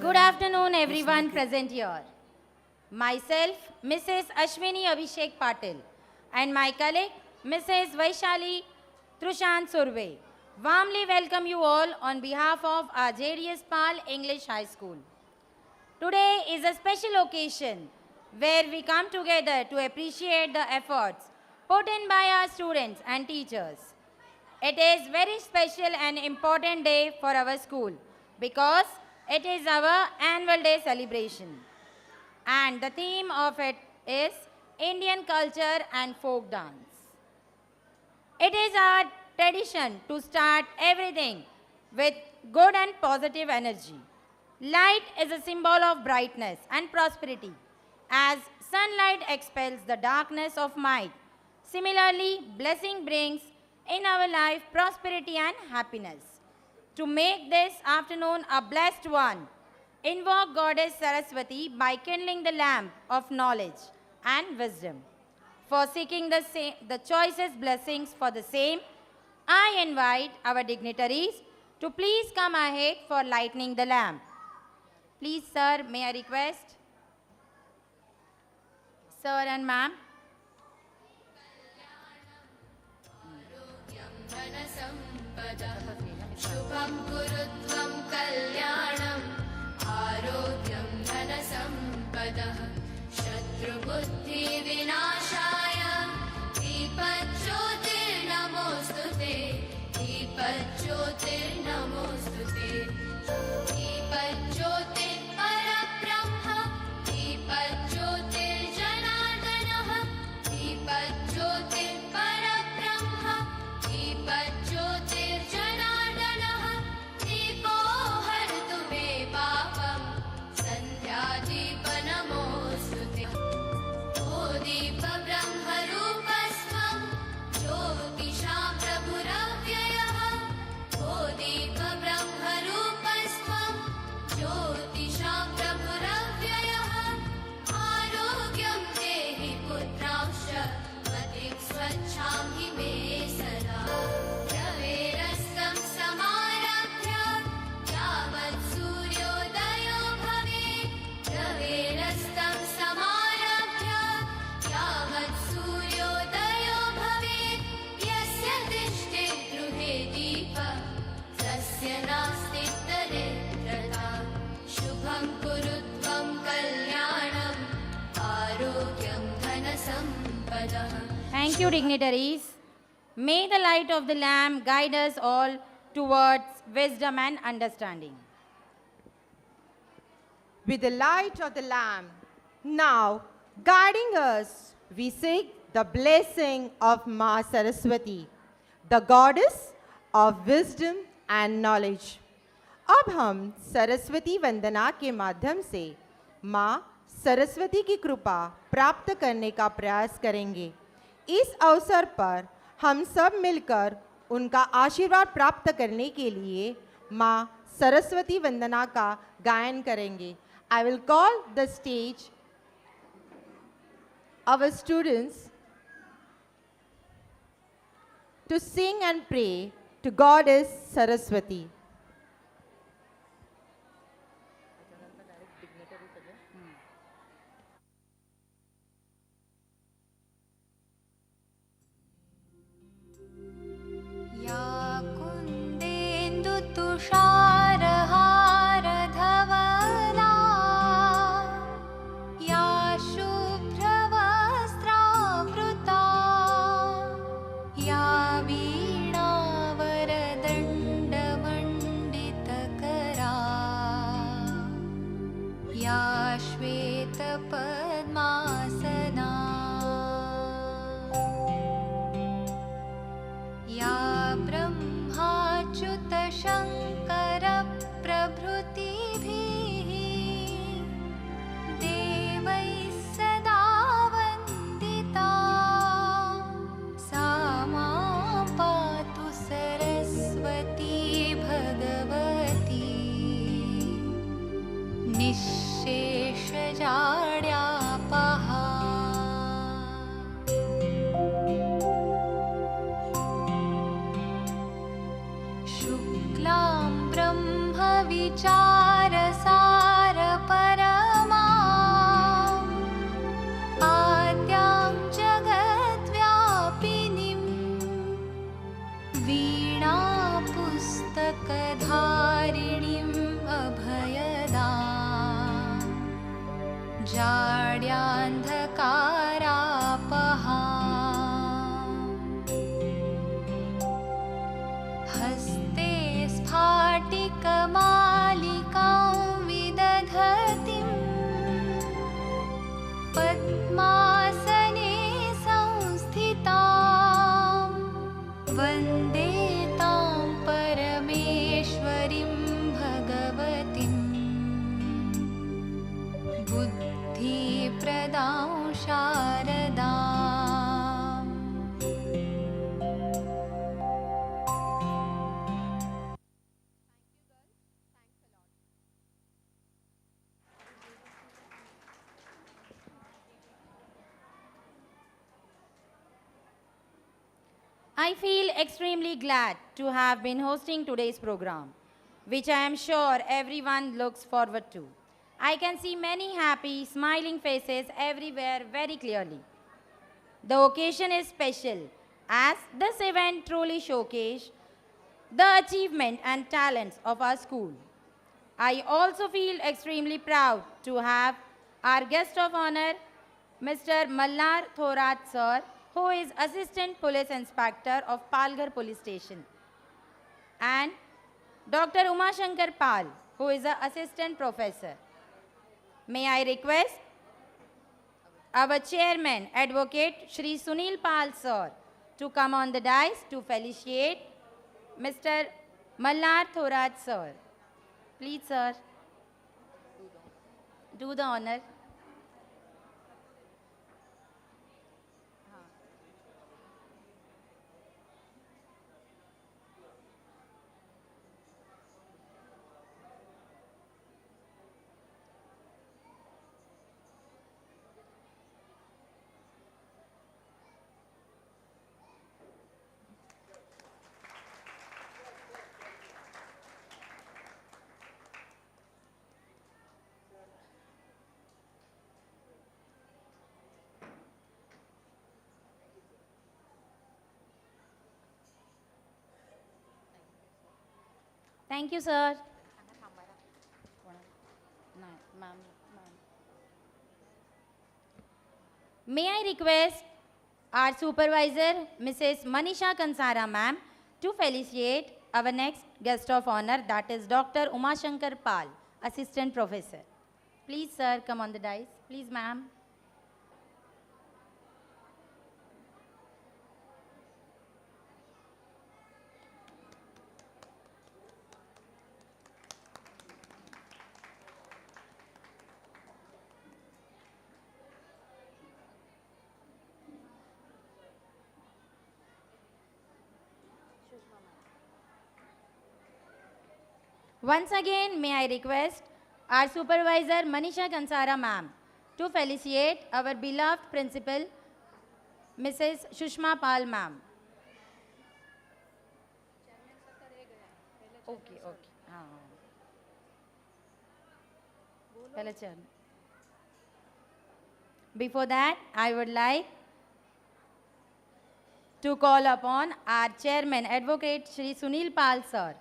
Good afternoon, everyone present here. Myself, Mrs. Ashwini Abhishek Patil, and my colleague, Mrs. Vaishali Trushant Surve, warmly welcome you all on behalf of our JDS Pal English High School. Today is a special occasion where we come together to appreciate the efforts put in by our students and teachers. It is very special and important day for our school because it is our annual day celebration. And the theme of it is Indian culture and folk dance. It is our tradition to start everything with good and positive energy. Light is a symbol of brightness and prosperity, as sunlight expels the darkness of night. Similarly, blessing brings in our life prosperity and happiness. To make this afternoon a blessed one, invoke Goddess Saraswati by kindling the lamp of knowledge and wisdom. For seeking the choicest blessings for the same, I invite our dignitaries to please come ahead for lighting the lamp. Please, sir, may I request? Sir and ma'am. शुभं कुरुत्वं कल्याणम् आरोग्यं धनसम्पदः शत्रुबुद्धिविनाशाय दीपज्योतिर्नमोऽस्तुते दीपज्योतिर्नमोऽस्तुते दीपज्योतिर्परब्रह्म दीपज्योतिर्जनार्दनः दीपज्योतिर्परब्रह्म दीपज्योतिर्जनार्दनः दीपो हरतु मे पापं सन्ध्यादीपनमोऽस्तुते ओ दीपब्रह्मरूपस्त्वं ज्योतिषां प्रभुरव्ययः ओ दीपब्रह्मरूपस्त्वं ज्योतिषां प्रभुरव्ययः आरोग्यं देहि पुत्रांश्च मतिं स्वच्छां हि मे सदा रवेरस्तं समारभ्य यावत् सूर्योदयो भवेत् रवेरस्तं समारभ्य यावत् सूर्योदयो भवेत् यस्य तिष्ठेत् गृहे दीपः तस्य नास्ति दरिद्रता शुभं कुरुत्वं कल्याणम् आरोग्यं धनसम्पदः. Thank you, dignitaries. May the light of the lamp guide us all towards wisdom and understanding. With the light of the lamp now guiding us, we seek the blessing of Ma Saraswati, the goddess of wisdom and knowledge. अब हम सरस्वती वंदना के माध्यम से माँ सरस्वती की कृपा प्राप्त करने का प्रयास करेंगे। इस अवसर पर हम सब मिलकर उनका आशीर्वाद प्राप्त करने के लिए माँ सरस्वती वंदना का गायन करेंगे। I will call the stage our students to sing and pray to Goddess Saraswati. या कुन्देन्दुतुषारहारधवला या शुभ्रवस्त्रावृता या वीणावरदण्डमण्डितकरा या श्वेतपद्मासना या ब्रह्माच्युतशङ्करप्रभृतिभिः देवैः सदा वन्दिता सा मां पातु सरस्वती भगवती निःशेषजाड्यापहा शुक्लां ब्रह्मविचारसारं सा जाड्यान्धकारापहा हस्ते स्फाटिकमालिकां विदधतीं पद्मासने संस्थितां वन्दे तां परमेश्वरीं भगवतीं बुद्धिप्रदां शारदाम्। I feel extremely glad to have been hosting today's program, which I am sure everyone looks forward to. I can see many happy, smiling faces everywhere very clearly. The occasion is special as this event truly showcases the achievement and talents of our school. I also feel extremely proud to have our guest of honor, Mr. Mallar Thorat sir, who is Assistant Police Inspector of Palghar Police Station, and Dr. Uma Shankar Pal, who is an Assistant Professor. May I request our Chairman, Advocate Shri Sunil Pal sir, to come on the dais to felicitate Mr. Mallar Thorat sir. Please, sir, do the honor. Thank you, sir. May I request our supervisor, Mrs. Manisha Kansara ma'am, to felicitate our next guest of honor, that is Dr. Uma Shankar Pal, Assistant Professor. Please, sir, come on the dais. Please, ma'am. Once again, may I request our supervisor, Manisha Kansara ma'am, to felicitate our beloved principal, Mrs. Shushma Pal ma'am. Okay, okay. Pehla chal. Before that, I would like to call upon our chairman, Advocate Shri Sunil Pal sir.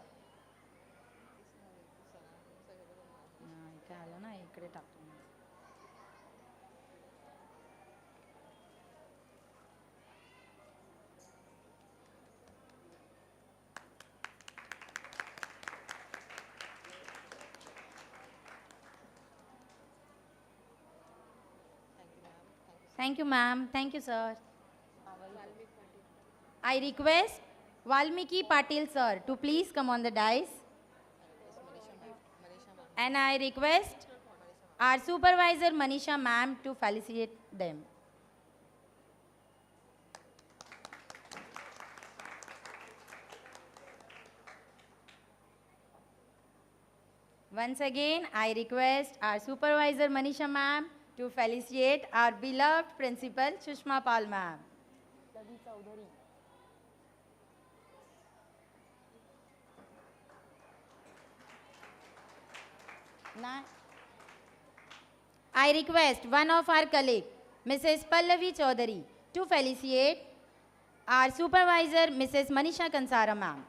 Thank you, ma'am. Thank you, sir. I request Valmiki Patil sir to please come on the dais. And I request our supervisor Manisha ma'am to felicitate them. Once again, I request our supervisor Manisha ma'am to felicitate our beloved principal Shushma Pal ma'am. I request one of our colleagues, Mrs. Pallavi Chaudhary, to felicitate our supervisor, Mrs. Manisha Kansara ma'am.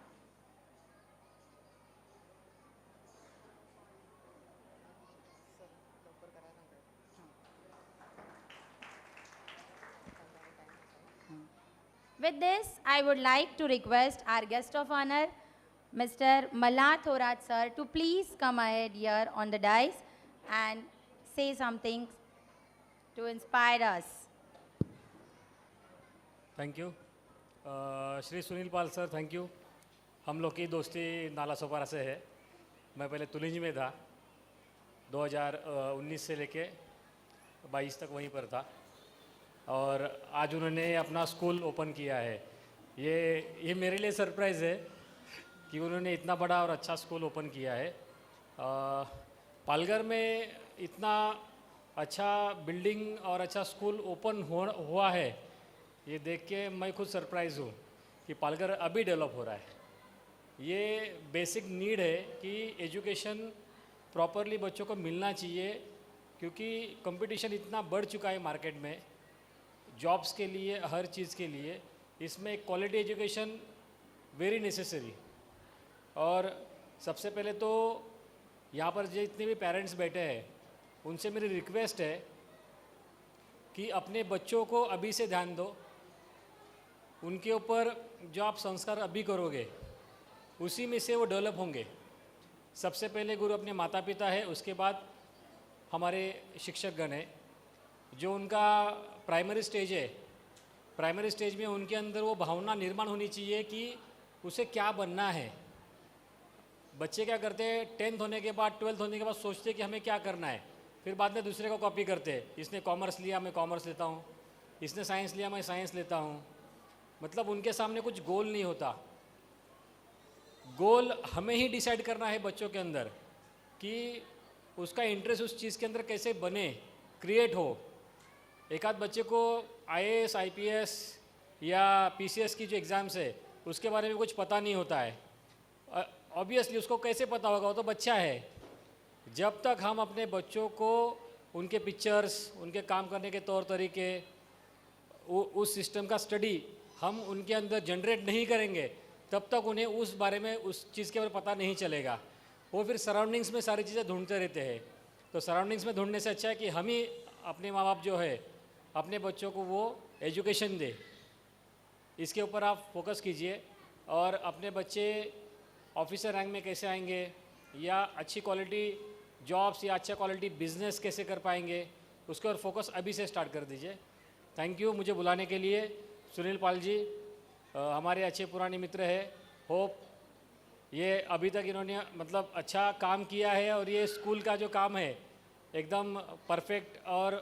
With this, I would like to request our guest of honor, Mr. Mallah Thorat sir, to please come ahead here on the dais and say something to inspire us. Thank you Shri Sunil Pal sir, thank you. हम लोग की दोस्ती नाला सोपारा से है। मैं पहले तुलिंज में था, 2019 से लेके 22 तक वहीं पर था, और आज उन्होंने अपना स्कूल ओपन किया है। ये मेरे लिए सरप्राइज़ है कि उन्होंने इतना बड़ा और अच्छा स्कूल ओपन किया है। पालघर में इतना अच्छा बिल्डिंग और अच्छा स्कूल ओपन हुआ है, ये देख के मैं खुद सरप्राइज़ हूँ कि पालघर अभी डेवलप हो रहा है। ये बेसिक नीड है कि एजुकेशन प्रॉपरली बच्चों को मिलना चाहिए, क्योंकि कंपटीशन इतना बढ़ चुका है मार्केट में, जॉब्स के लिए, हर चीज़ के लिए। इसमें क्वालिटी एजुकेशन वेरी नेसेसरी। और सबसे पहले तो यहाँ पर जितने भी पेरेंट्स बैठे हैं, उनसे मेरी रिक्वेस्ट है कि अपने बच्चों को अभी से ध्यान दो। उनके ऊपर जो आप संस्कार अभी करोगे, उसी में से वो डेवलप होंगे। सबसे पहले गुरु अपने माता पिता है, उसके बाद हमारे शिक्षकगण हैं। जो उनका प्राइमरी स्टेज है, प्राइमरी स्टेज में उनके अंदर वो भावना निर्माण होनी चाहिए कि उसे क्या बनना है। बच्चे क्या करते हैं, 10th होने के बाद, 12th होने के बाद सोचते हैं कि हमें क्या करना है, फिर बाद में दूसरे को कॉपी करते हैं। इसने कॉमर्स लिया, मैं कॉमर्स लेता हूँ, इसने साइंस लिया, मैं साइंस लेता हूँ। मतलब उनके सामने कुछ गोल नहीं होता। गोल हमें ही डिसाइड करना है बच्चों के अंदर कि उसका इंटरेस्ट उस चीज़ के अंदर कैसे बने, क्रिएट हो। एक आध बच्चे को IAS, IPS या PCS की जो एग्ज़ाम्स है, उसके बारे में कुछ पता नहीं होता है। ऑब्वियसली उसको कैसे पता होगा, वो तो बच्चा है। जब तक हम अपने बच्चों को उनके पिक्चर्स, उनके काम करने के तौर तरीके, उस सिस्टम का स्टडी हम उनके अंदर जनरेट नहीं करेंगे, तब तक उन्हें उस बारे में, उस चीज़ के बारे में पता नहीं चलेगा। वो फिर सराउंडिंग्स में सारी चीज़ें ढूंढते रहते हैं। तो सराउंडिंग्स में ढूंढने से अच्छा है कि हम ही अपने माँ बाप जो है, अपने बच्चों को वो एजुकेशन दे। इसके ऊपर आप फोकस कीजिए। और अपने बच्चे ऑफिसर रैंक में कैसे आएंगे, या अच्छी क्वालिटी जॉब्स या अच्छा क्वालिटी बिजनेस कैसे कर पाएंगे, उसके ऊपर फोकस अभी से स्टार्ट कर दीजिए। थैंक यू मुझे बुलाने के लिए। सुनील पाल जी हमारे अच्छे पुराने मित्र हैं। होप ये अभी तक इन्होंने मतलब अच्छा काम किया है, और ये स्कूल का जो काम है एकदम परफेक्ट और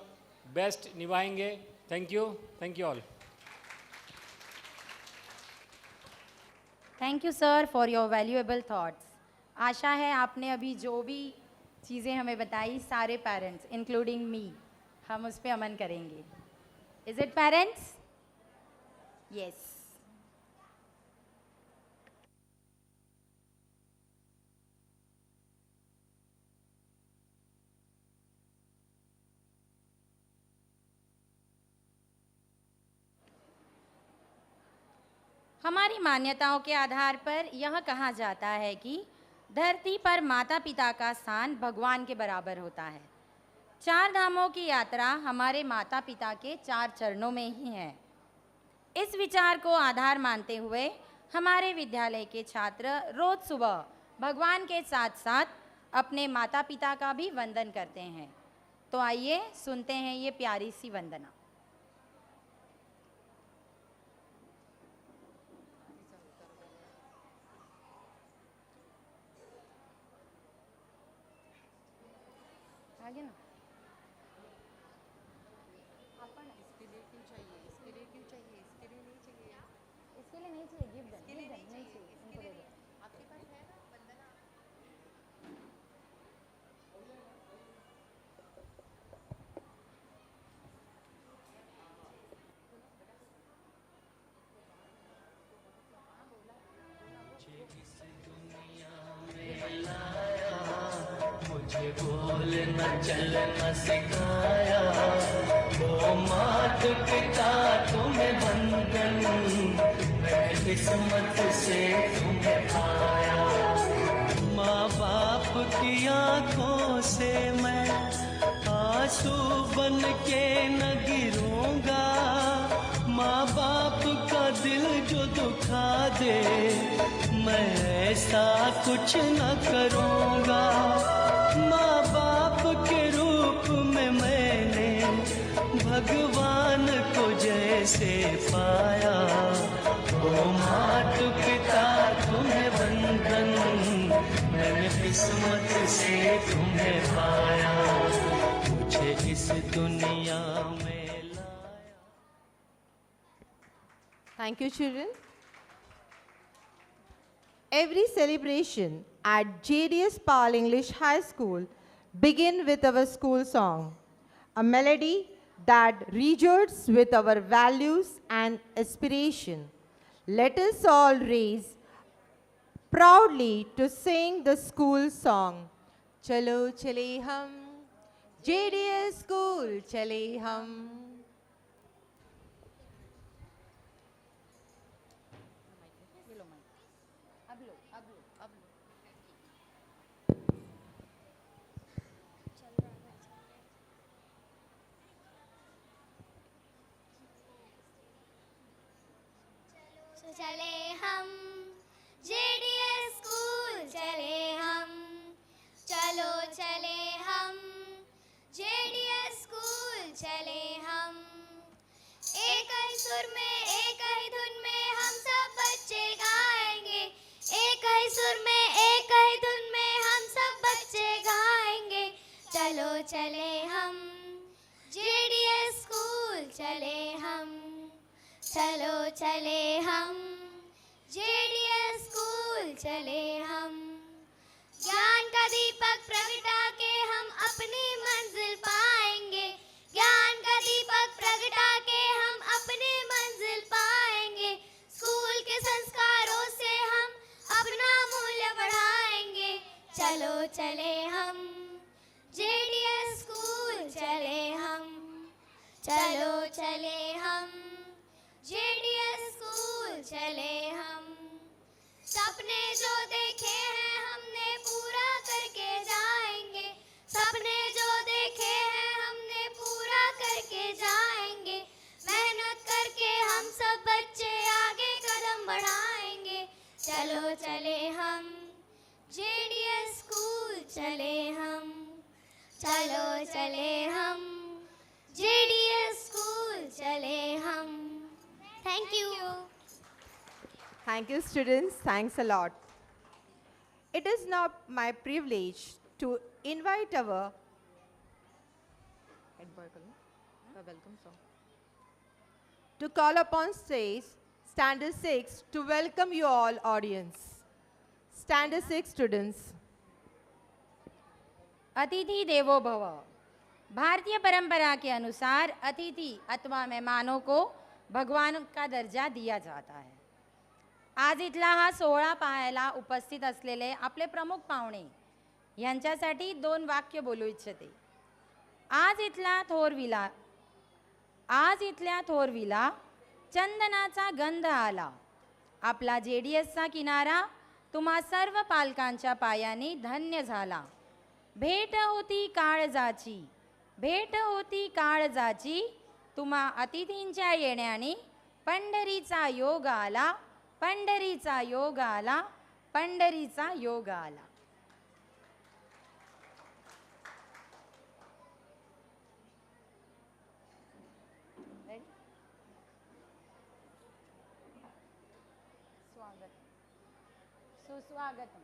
बेस्ट निभाएंगे। Thank you all. Thank you sir for your valuable thoughts. आशा है आपने अभी जो भी चीज़ें हमें बताई, सारे पेरेंट्स इंक्लूडिंग मी, हम उस पर अमल करेंगे। Is it parents? यस। हमारी मान्यताओं के आधार पर यह कहा जाता है कि धरती पर माता पिता का स्थान भगवान के बराबर होता है। 4 धामों की यात्रा हमारे माता पिता के 4 चरणों में ही है। इस विचार को आधार मानते हुए हमारे विद्यालय के छात्र रोज सुबह भगवान के साथ साथ अपने माता पिता का भी वंदन करते हैं। तो आइए सुनते हैं ये प्यारी सी वंदना। आगे ना। इसके लिए क्यों चाहिए? इसके लिए क्यों चाहिए? इसके लिए नहीं चाहिए। इसके लिए नहीं चाहिए। गिफ्ट दें, नहीं चाहिए, उनको दे दो। आपके पास है ना वंदना? मुझे बोलना चलना सिखाया, वो मात पिता तुम्हें बंधन, मैं किस्मत से तुम्हें पाया। माँ बाप की आंखों से मैं आंसू बन के न गिरूंगा, माँ बाप का दिल जो दुखा दे, मैं ऐसा कुछ न करूँगा। माँ बाप के रूप में मैंने भगवान को जैसे पाया, ओ मात पिता तुम्हें बंधन, मैंने किस्मत से तुम्हें पाया, मुझे इस दुनिया में लाया। Thank you, children. Every celebration at JDS Pal English High School begin with our school song, a melody that rejoices with our values and aspiration. Let us all raise proudly to sing the school song. Chalo chale hum, JDS School chale hum. चले हम JDS school, चले हम, चलो चले हम JDS school, चले हम। एक ही सुर में एक ही धुन में हम सब बच्चे गाएंगे, एक ही सुर में एक ही धुन में हम सब बच्चे गाएंगे। चलो चले हम जेडीएस स्कूल, चले हम, चलो चले हम जेडीएस स्कूल, चले हम। ज्ञान का दीपक प्रगटा के हम अपनी मंजिल पाएंगे, ज्ञान का दीपक प्रगटा के हम अपनी मंजिल पाएंगे। स्कूल के संस्कारों से हम अपना मूल्य बढ़ाएंगे। चलो चले हम जेडीएस स्कूल, चले हम, चलो चले हम जेडीएस स्कूल, चले हम। सपने जो देखे हैं हमने पूरा करके जाएंगे, सपने जो देखे हैं हमने पूरा करके जाएंगे। मेहनत करके हम सब बच्चे आगे कदम बढ़ाएंगे। चलो चले हम जेडीएस स्कूल, चले हम, चलो चले हम जेडीएस स्कूल, चले हम। Thank you. Thank you, students. Thanks a lot. It is now my privilege to invite our head boy welcome song to call upon stage Standard 6 to welcome you all, audience. Standard 6 students. अतिथि देवो भव। भारतीय परंपरा के अनुसार अतिथि अथवा मेहमानों को भगवान का दर्जा दिया जाता है। आज इथला हा सोहळा पाहायला उपस्थित असलेले आपले प्रमुख पाहुणे यांच्यासाठी 2 वाक्य बोलू इच्छिते। आज इथल्या थोरविला चंदनाचा गंध आला, आपला जेडीएसचा किनारा तुम्हा सर्व पालकांच्या पायाने धन्य झाला। भेट होती काळजाची, तुम्हा अतिथींच्या येण्याने पंढरीचा योग आला, पंढरीचा योग आला, पंढरीचा योग आला। स्वागत, सुस्वागतम।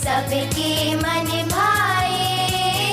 सबके मन भाए,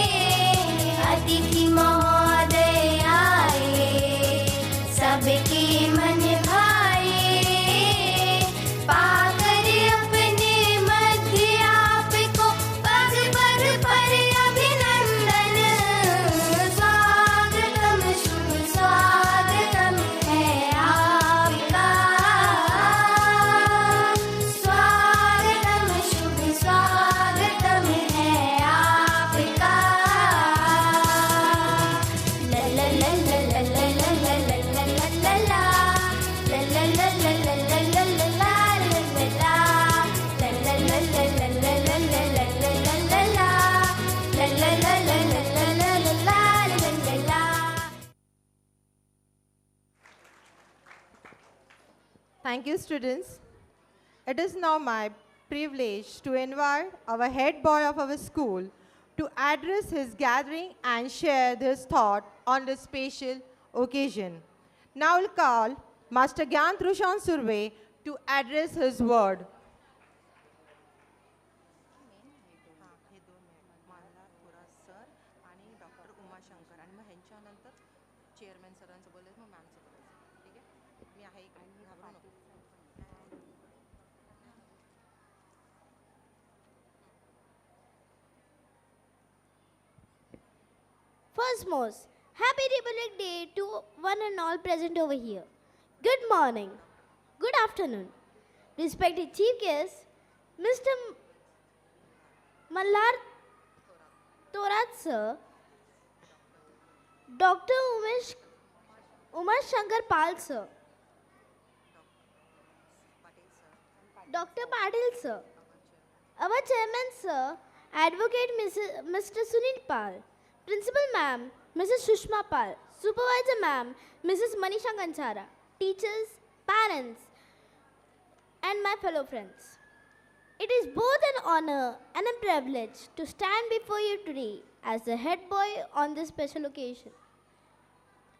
Thank you, students. It is now my privilege to invite our head boy of our school to address his gathering and share his thought on this special occasion. Now I'll call Master Gyan Trushan Surve to address his word. First most, Happy Republic Day to one and all present over here. Good morning, good afternoon, respected Chief Guest, Mr. Mallar Torat Sir, Dr. Umesh Shankar Pal Sir, Dr. Patil Sir, our Chairman Sir, Advocate Mr. Sunil Pal, Principal Ma'am, Mrs. Sushma Pal, Supervisor Ma'am, Mrs. Manisha Kanchara, teachers, parents, and my fellow friends. It is both an honor and a privilege to stand before you today as the head boy on this special occasion.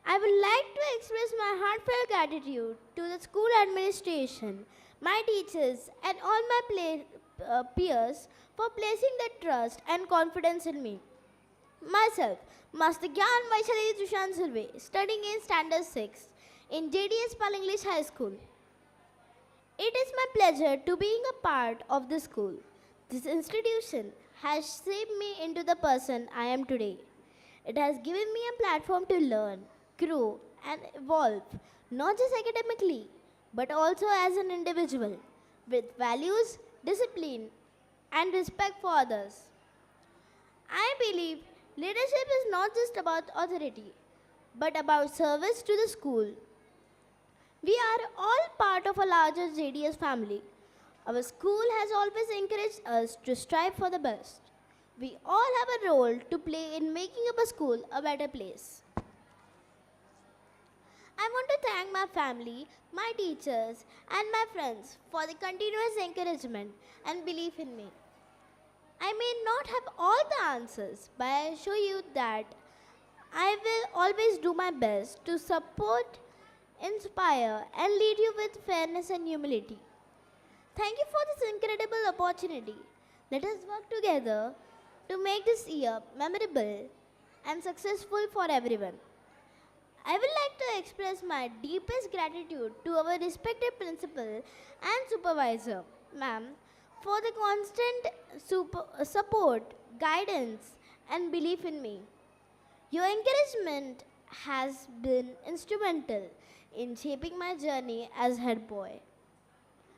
I would like to express my heartfelt gratitude to the school administration, my teachers, and all my peers for placing their trust and confidence in me. Myself, Master Gyan Vaishali Trushan Surve, studying in Standard 6 in JDS Pal English High School. It is my pleasure to being a part of this school. This institution has shaped me into the person I am today. It has given me a platform to learn, grow, and evolve, not just academically, but also as an individual, with values, discipline, and respect for others. I believe leadership is not just about authority, but about service to the school. We are all part of a larger JDS family. Our school has always encouraged us to strive for the best. We all have a role to play in making our school a better place. I want to thank my family, my teachers, and my friends for the continuous encouragement and belief in me. I may not have all the answers, but I assure you that I will always do my best to support, inspire, and lead you with fairness and humility. Thank you for this incredible opportunity. Let us work together to make this year memorable and successful for everyone. I would like to express my deepest gratitude to our respected principal and supervisor, ma'am, for the constant support, guidance, and belief in me. Your encouragement has been instrumental in shaping my journey as head boy.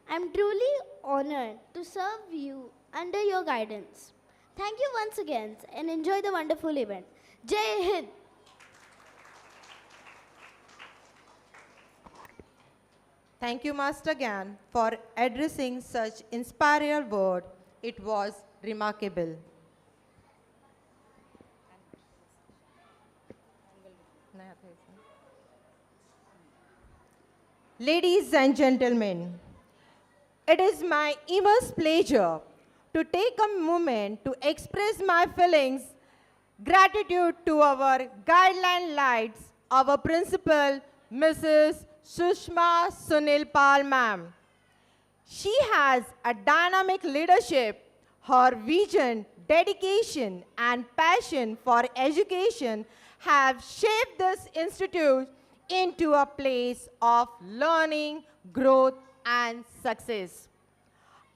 I am truly honored to serve you under your guidance. Thank you once again and enjoy the wonderful event. Jai Hind! Thank you, Master Gyan, for addressing such inspiring word. It was remarkable. Ladies and gentlemen, it is my immense pleasure to take a moment to express my feelings, gratitude to our guideline lights, our principal, Mrs. Sushma Sunil Pal ma'am. She has a dynamic leadership. Her vision, dedication, and passion for education have shaped this institute into a place of learning, growth, and success.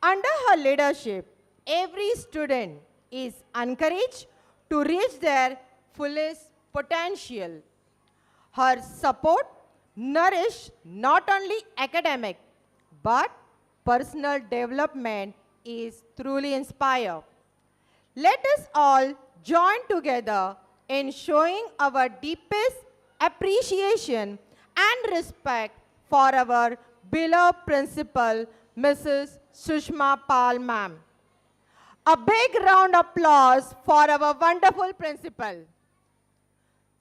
Under her leadership, every student is encouraged to reach their fullest potential. Her support nourishes not only academic but personal development is truly inspired. Let us all join together in showing our deepest appreciation and respect for our beloved principal, Mrs. Sushma Pal ma'am. A big round of applause for our wonderful principal.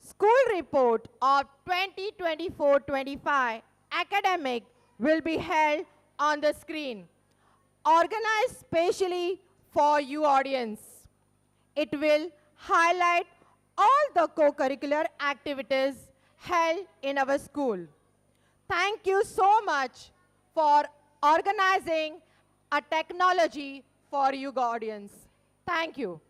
School report of 2024-25 academic will be held on the screen, organized specially for you audience. It will highlight all the co-curricular activities held in our school. Thank you so much for organizing a technology for you audience. Thank you.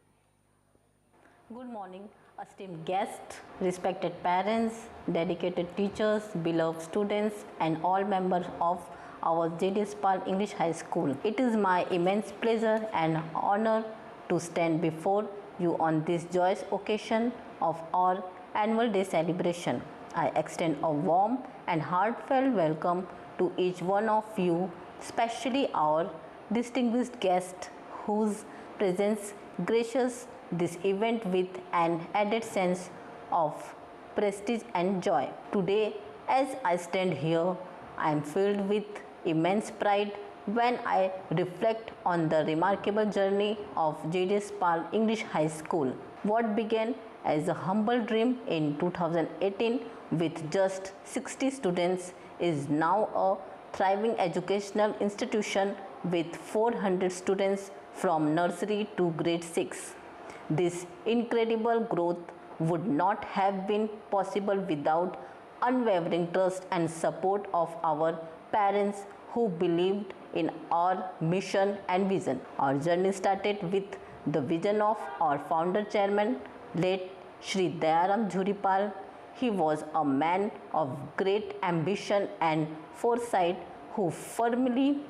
Good morning, esteemed guests, respected parents, dedicated teachers, beloved students, and all members of our JDS Pal English High School. It is my immense pleasure and honor to stand before you on this joyous occasion of our annual day celebration. I extend a warm and heartfelt welcome to each one of you, especially our distinguished guests whose presence graces this event with an added sense of prestige and joy. Today, as I stand here, I am filled with immense pride when I reflect on the remarkable journey of JDS Pal English High School. What began as a humble dream in 2018 with just 60 students is now a thriving educational institution with 400 students from nursery to grade 6. This incredible growth would not have been possible without unwavering trust and support of our parents who believed in our mission and vision. Our journey started with the vision of our founder chairman, late Shri Dayaram Jhuripal. He was a man of great ambition and foresight who firmly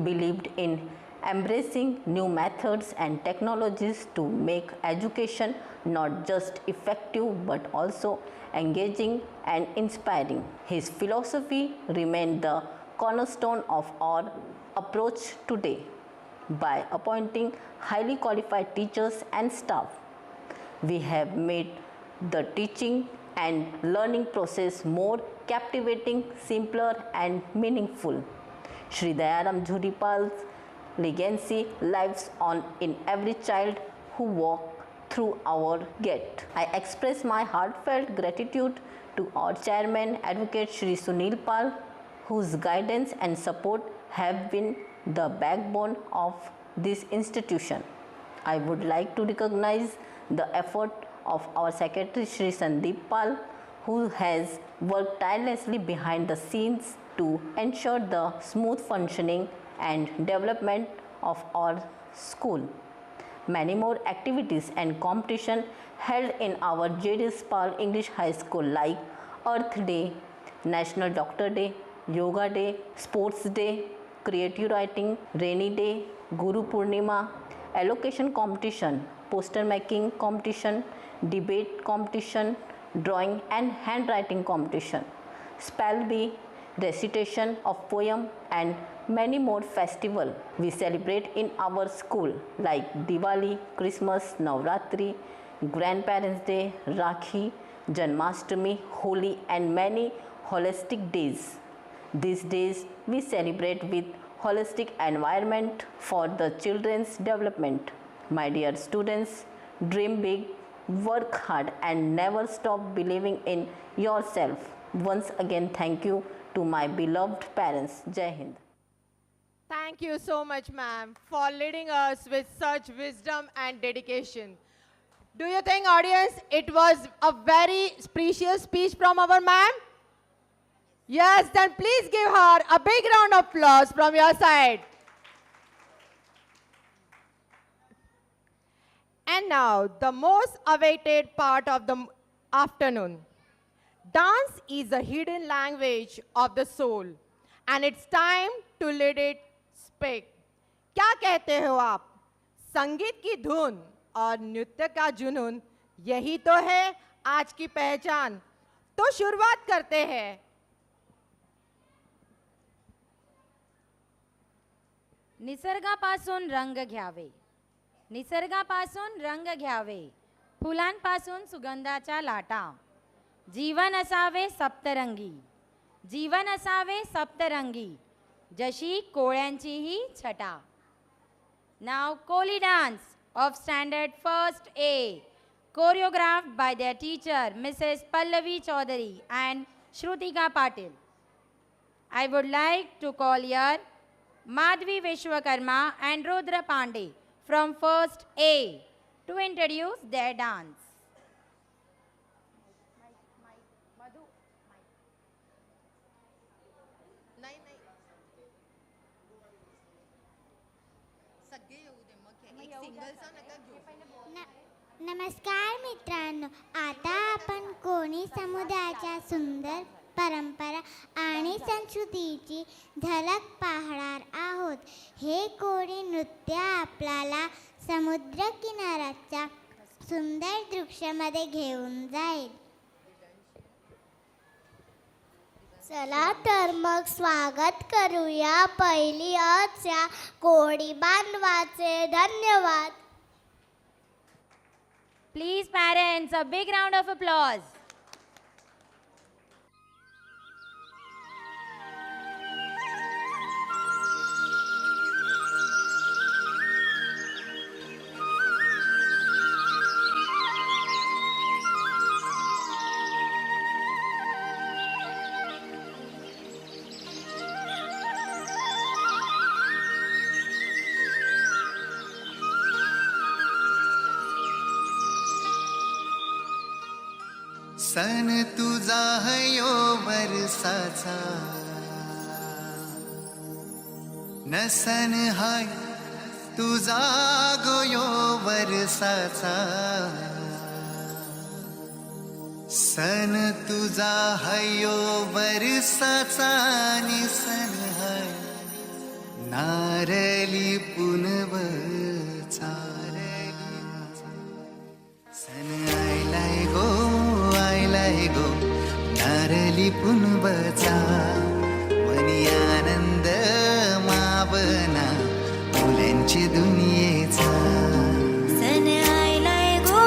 believed in embracing new methods and technologies to make education not just effective but also engaging and inspiring. His philosophy remained the cornerstone of our approach today. By appointing highly qualified teachers and staff, we have made the teaching and learning process more captivating, simpler, and meaningful. Shri Dayaram Jhuripal's legacy lives on in every child who walks through our gate. I express my heartfelt gratitude to our chairman, Advocate Shri Sunil Pal, whose guidance and support have been the backbone of this institution. I would like to recognize the effort of our Secretary Shri Sandeep Pal, who has worked tirelessly behind the scenes to ensure the smooth functioning and development of our school. Many more activities and competition held in our JDS Pal English High School like Earth Day, National Doctor Day, Yoga Day, Sports Day, Creative Writing, Rainy Day, Guru Purnima, Allocation Competition, Poster Making Competition, Debate Competition, Drawing and Handwriting Competition, Spell Bee, Recitation of Poem and many more festivals we celebrate in our school like Diwali, Christmas, Navratri, Grandparents' Day, Rakhi, Janmashtami, Holi and many holistic days. These days we celebrate with holistic environment for the children's development. My dear students, dream big, work hard and never stop believing in yourself. Once again, thank you to my beloved parents. Jai Hind. Thank you so much, ma'am, for leading us with such wisdom and dedication. Do you think, audience, it was a very precious speech from our ma'am? Yes, then please give her a big round of applause from your side. And now, the most awaited part of the afternoon. Dance is a hidden language of the soul, and it's time to let it speak. क्या कहते हो आप? संगीत की धुन और नृत्य का जुनून, यही तो है आज की पहचान. तो शुरुआत करते हैं. निसर्गापासून रंग घ्यावे, निसर्गापासून रंग घ्यावे, फुलांपासून सुगंधाच्या लाटा. जीवन असावे सप्तरंगी, जीवन असावे सप्तरंगी, जशी कोळ्यांची ही छटा. Now Koli dance of standard first A, choreographed by their teacher Mrs. Pallavi Chaudhary and Shrutika Patil. I would like to call here Madhvi Vishwakarma and Rudra Pandey from first A to introduce their dance. नमस्कार मित्रांनो, आता आपण कोणी समुदायाच्या सुंदर परंपरा आणि संस्कृतीची झलक पाहणार आहोत. हे कोणी नृत्य आपल्याला समुद्र किनाऱ्याच्या सुंदर दृश्यामध्ये घेऊन जाईल. चला तर मग स्वागत करूया पहिली अच्या कोळी बांधवाचे. धन्यवाद. Please parents, a big round of applause. सन तुझा हयो वर्षाचा न सन हाय तुझा गोयो वर्षाचा. सन तुझा हयो वर्षाचा नि सन हाय नारली पुनवचा. सन आयलाय गो आयलाय गो नारली पुनवचा. मनी आनंद मावना मुलांची दुनियेचा. सन आयलाय गो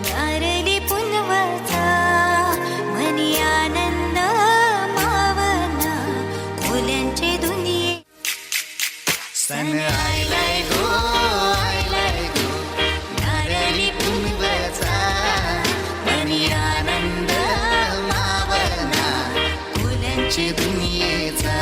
नारली पुनवचा. मनी आनंद मावना मुलांचे दुनिये. सन आयलाय गो आयलाय गो नारली पुनवचा. मनी आनंद मावना मुलांची दुनियेचा.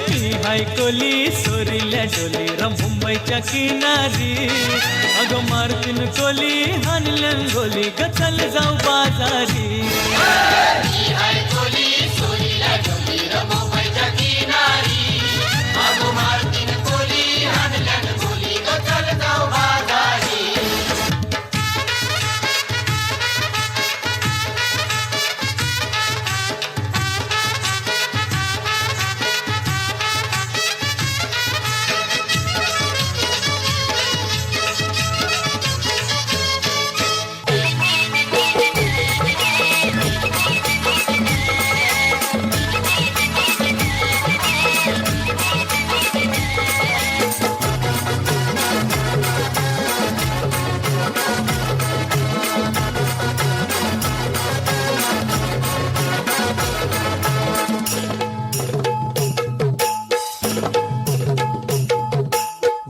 मी हायकोली सोरील्या डोली र मुंबईच्या किनारी. अगं मारतीन कोली हानल्यान गोली ग चल जाऊ बाजारी.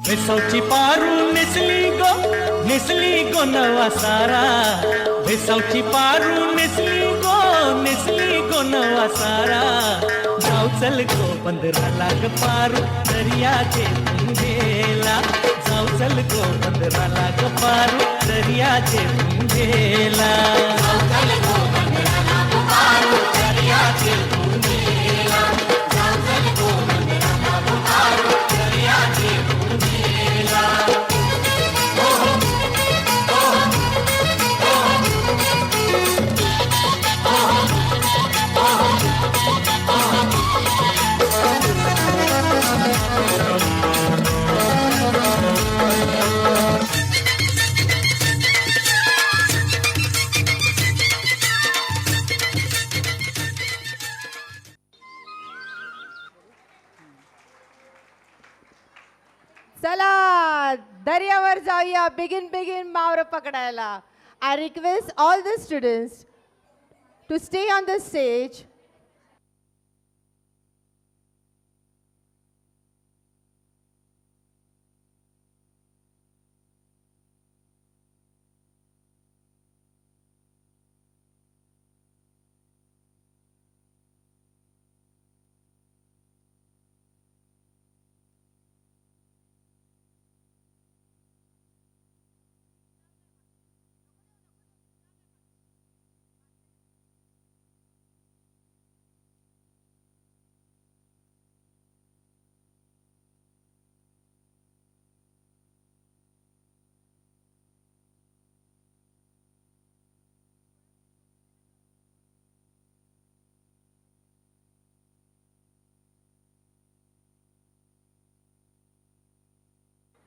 भेसवची पारू नेसली गो नवा सारा. भेसवची पारू नेसली गो नवा सारा. जाऊ चल गो पंधरा लाख पारू दर्याचे गेला. जाऊ चल गो 15 लाख पारू दर्याचे गेला. चला दर्यावर जाऊया, बिगिन मावर पकडायला. I request all the students to stay on the stage.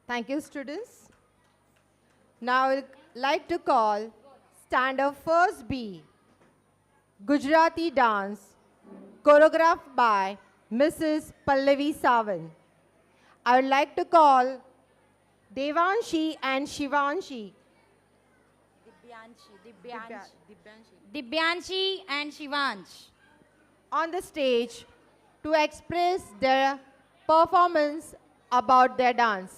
Thank you, students. Now I would like to call stand-up first B, Gujarati dance, choreographed by Mrs. Pallavi Sawant. I would like to call Devanshi and Shivanshi. Dibyanshi and Shivansh On the stage to express their performance about their dance.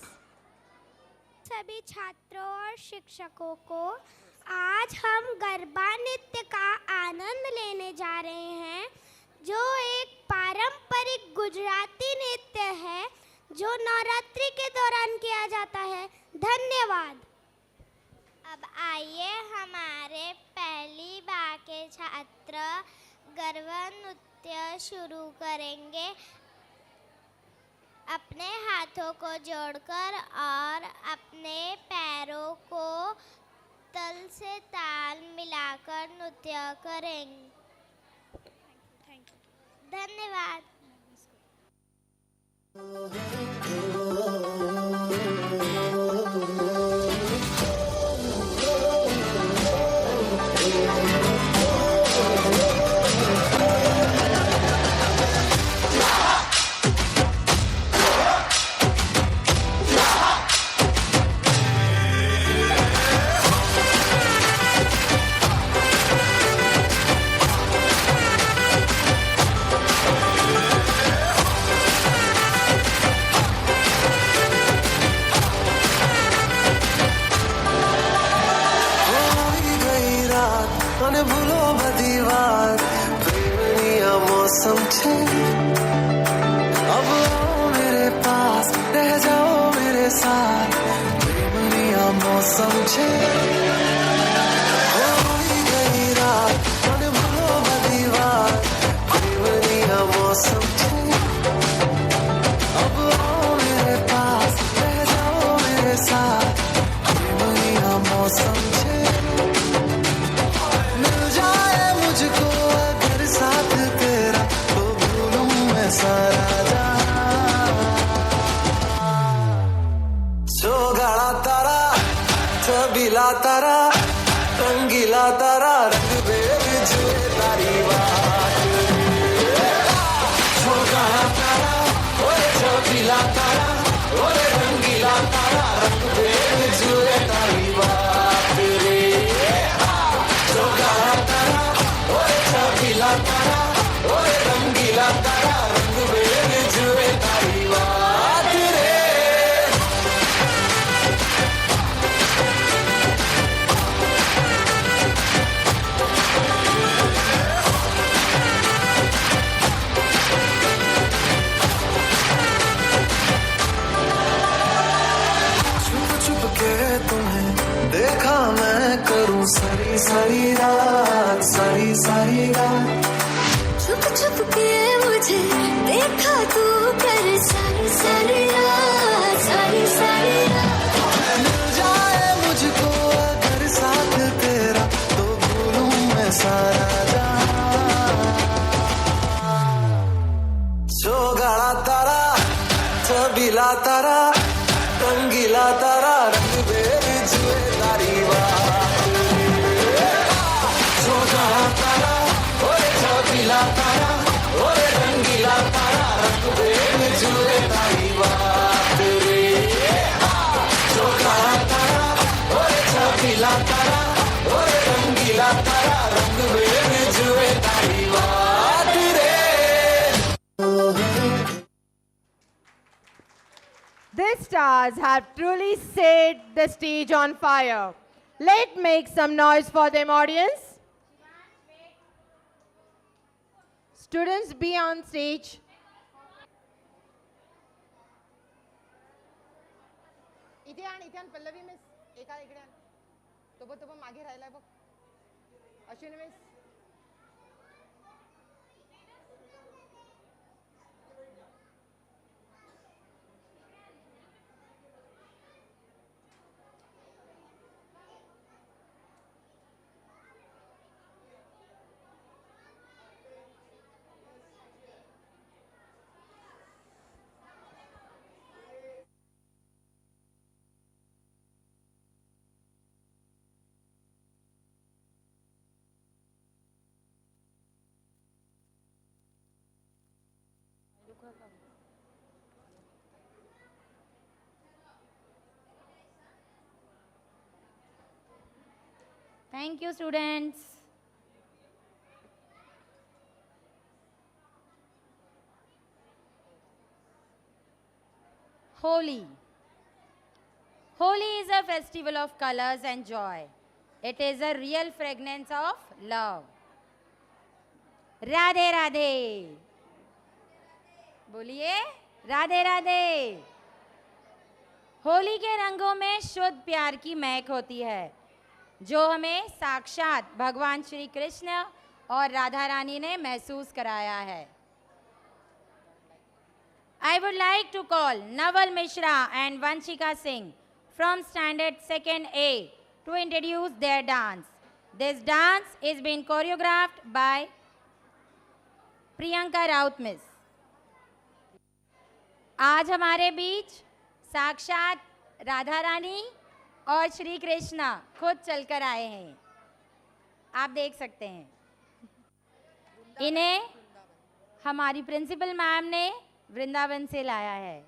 सभी छात्रों और शिक्षकों को आज हम गरबा नृत्य का आनंद लेने जा रहे हैं, जो एक पारंपरिक गुजराती नृत्य है जो नवरात्रि के दौरान किया जाता है. धन्यवाद. अब आइए हमारे पहली बार के छात्र गरबा नृत्य शुरू करेंगे. अपने हाथों को जोड़कर और अपने पैरों को तल से ताल मिलाकर नृत्य करेंगे. धन्यवाद. अब आओ मेरे पास, रह जाओ मेरे साथ, प्रेमनिया मौसम छे. होई गई रात, मन भूलो बदीवार, प्रेमनिया मौसम छे. अब आओ मेरे पास, रह जाओ मेरे साथ, प्रेमनिया मौसम छे. मिल जाए मुझको अगर साथ तेरा, सारा जोगाड़ा तारा, छबीला तारा, रंगीला तारा, रंग बेर जुए तारी बात. जोगाड़ा तारा, ओए छबीला तारा, ओए रंगीला तारा, रंग बेर जुए तारी बात रे. जोगाड़ा तारा, ओए छबीला तारा, ओए रंगीला तारा, जुए तारी बात रे. छुप छुप के तुम्हें देखा मैं करूं सारी सारी रात, सारी सारी रात. छुप छुप के मुझे देखा तू कर सारी सारी रात, सारी सारी रात. मिल जाए मुझको अगर साथ तेरा, तो भूलूं मैं सारा जहां. जोगाड़ा तारा, छबीला तारा, रंगीला तारा, रंग बेर जुए तारी बात. जोगाड़ा तारा, ओए छबीला तारा, ओए रंगीला तारा, रंग बेर जुए तारी बात रे. stars have truly set the stage on fire. Let's make some noise for them, audience. Students, be on stage. इथे आण पल्लवी मिस एका इकडे आण तो मागे राहिलाय बघ Ashwini miss Thank you, students. Holi. Holi is a festival of colors and joy. It is a real fragrance of love. Radhe Radhe. बोलिए राधे राधे। होली के रंगों में शुद्ध प्यार की महक होती है जो हमें साक्षात भगवान श्री कृष्ण और राधा रानी ने महसूस कराया है। I would like to call Naval Mishra and Vanshika Singh from Standard 2nd A to introduce their dance. This dance is being choreographed by Priyanka Raut Miss. आज हमारे बीच साक्षात राधा रानी और श्री कृष्णा खुद चलकर आए हैं, आप देख सकते हैं। इन्हें हमारी प्रिंसिपल मैम ने वृंदावन से लाया है।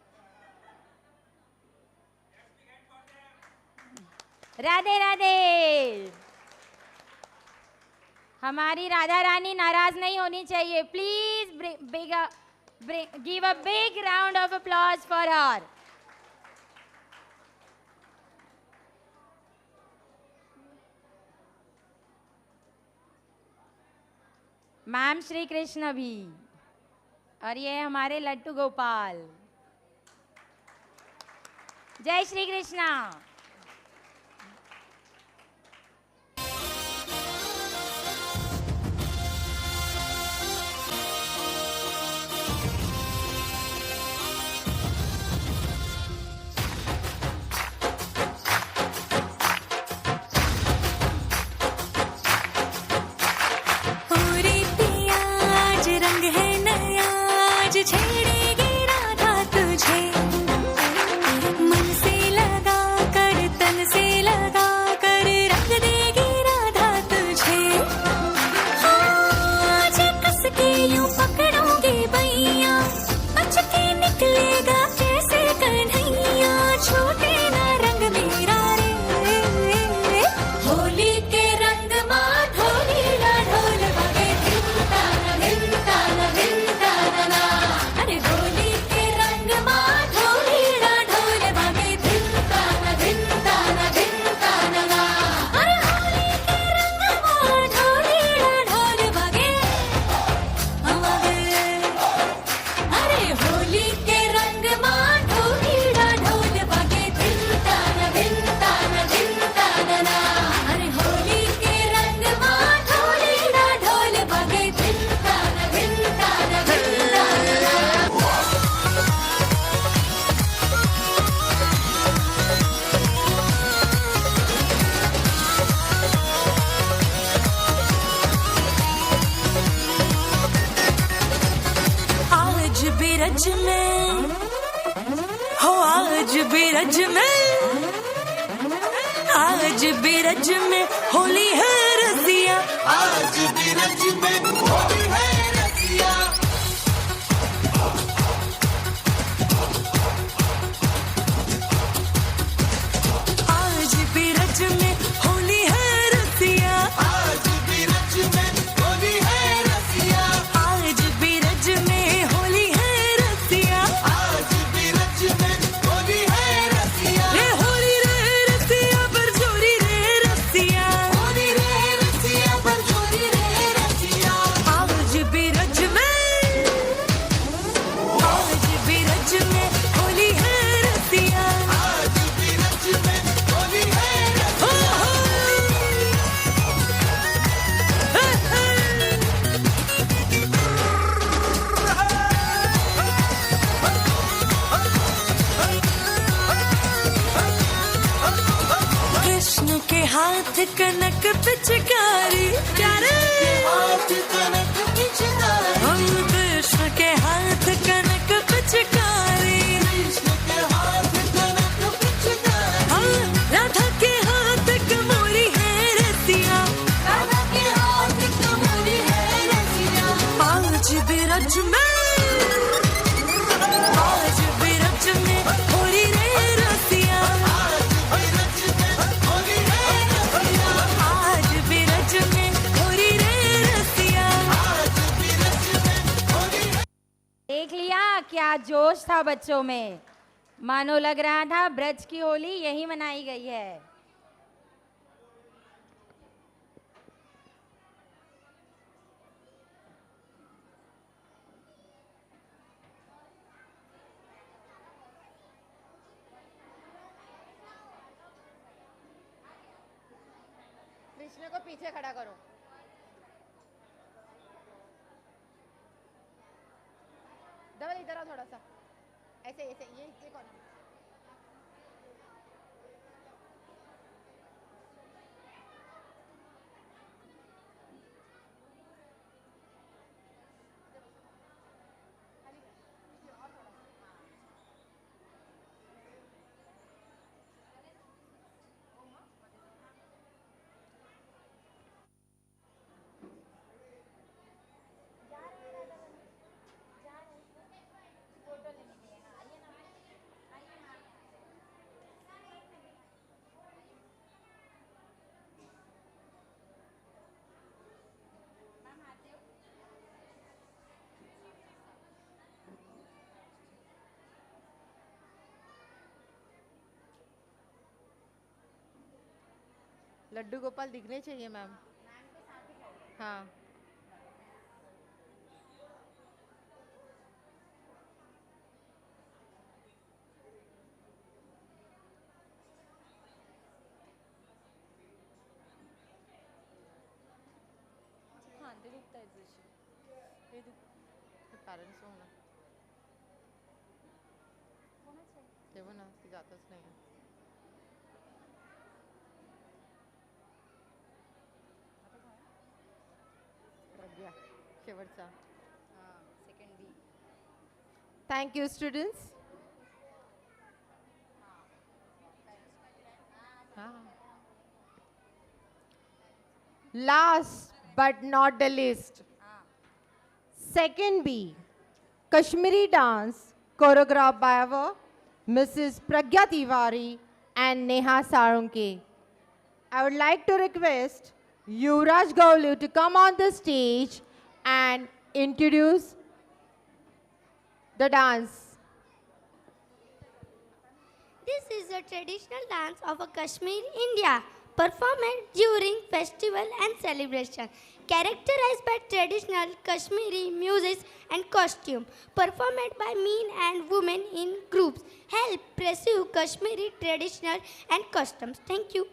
राधे राधे। हमारी राधा रानी नाराज नहीं होनी चाहिए। Please give a big round of applause for her. Ma'am Shri Krishna भी, और ये हमारे लट्टू गोपाल। जय श्री कृष्णा। छेड़ेगी राधा तुझे मन से लगा कर तन से लगा कर रंग देगी राधा तुझे। आज कस के यूं पकड़ोगे बैया अचके निकलेगा कैसे कन्हैया छूटे ना रंग मेरा रे। होली के रंग माँ ढोली ना ढोल बगे धिनता न धिनता न धिनता न। अरे होली के रंग माँ ढोली ना ढोल बगे धिनता न धिनता न धिनता न। अरे होली के रंग माँ ढोली ना ढोल बगे अरे होली के रंग माँ ढोली ना ढोल बगे धिनता न धिनता न धिनता न। अरे होली के रंग माँ ढोली ना ढोल बगे धिनता न धिनता न धिनता न। आज बिरज में हो आज बिरज में आज बिरज में होली है रसिया। आज बिरज में होली है रसिया। आज बिरज में होली है रसिया। आज बिरज में होली है रसिया। आज बिरज में होली है रसिया। आज बिरज में होली है हाथ कनक पिचकारी प्यारे हाथ कनक पिचकारी हम कृष्ण के हाथ कनक पिचकारी कृष्ण के हाथ कनक पिचकारी हाँ, राधा के हाथ कमोरी है रसिया राधा के हाथ कमोरी है रसिया आज बिरज में हो रही रे रसिया आज बिरज में हो रही रे रसिया देख लिया क्या जोश था बच्चों में, मानो लग रहा था ब्रज की होली यही मनाई गई है। कृष्ण को पीछे खड़ा करो। डबल इधर आओ थोड़ा सा, ऐसे ऐसे ये कौन है? लड्डू गोपाल दिखने चाहिए मैम। हाँ पेरेंट्स होना तेव्हा ना ती जातच नाही प्रज्ञा शेवटचा सेकंड बी। Thank you students. Last but not the least, second B, Kashmiri dance choreographed by our Mrs. Pragya Tiwari and Neha Sarunke. I would like to request Yuvraj Gowlu to come on the stage and introduce the dance. This is a traditional dance of a Kashmir, India, performed during festival and celebration, characterized by traditional Kashmiri music and costume, performed by men and women in groups, help preserve Kashmiri traditional and customs. Thank you.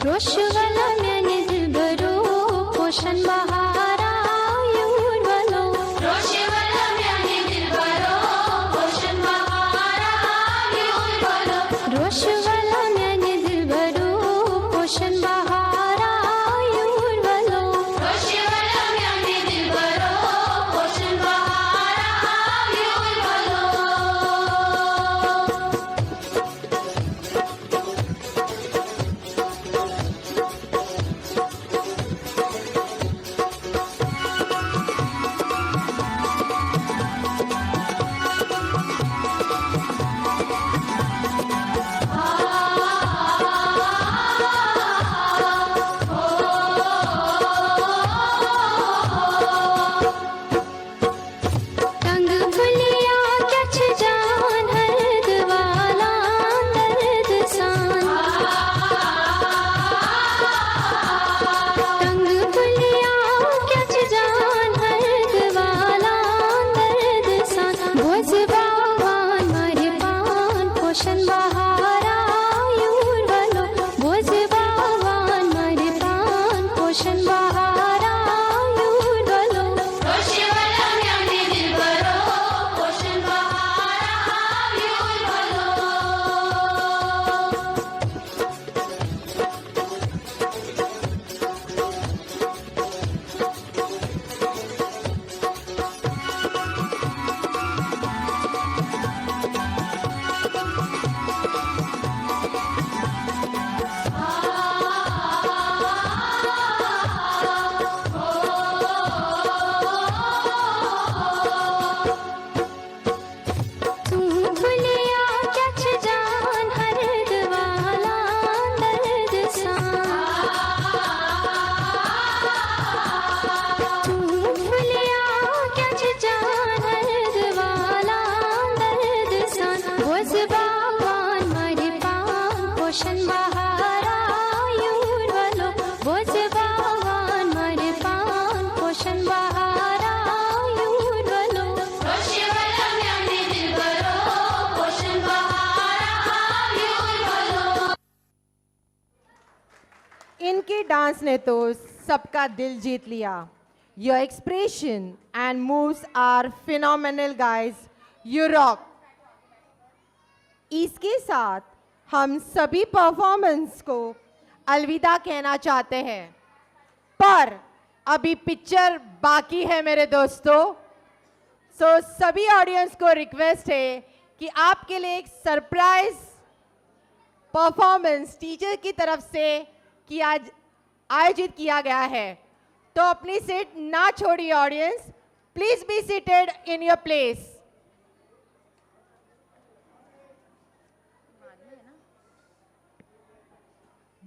रोशवला म्याने Dilbaro, पोषण बहारा पोषण बहारायुर्वलो बोझवान मरे पान पोषण बहारायुर्वलो इनके dance ने तो सबका दिल जीत लिया. Your expression and moves are phenomenal, guys. You rock. इसके साथ हम सभी परफॉर्मेंस को अलविदा कहना चाहते हैं, पर अभी पिक्चर बाकी है मेरे दोस्तों. सो सभी ऑडियंस को रिक्वेस्ट है कि आपके लिए एक सरप्राइज परफॉर्मेंस टीचर की तरफ से कि आज आयोजित किया गया है. तो अपनी सीट ना छोड़िए audience. Please be seated in your place.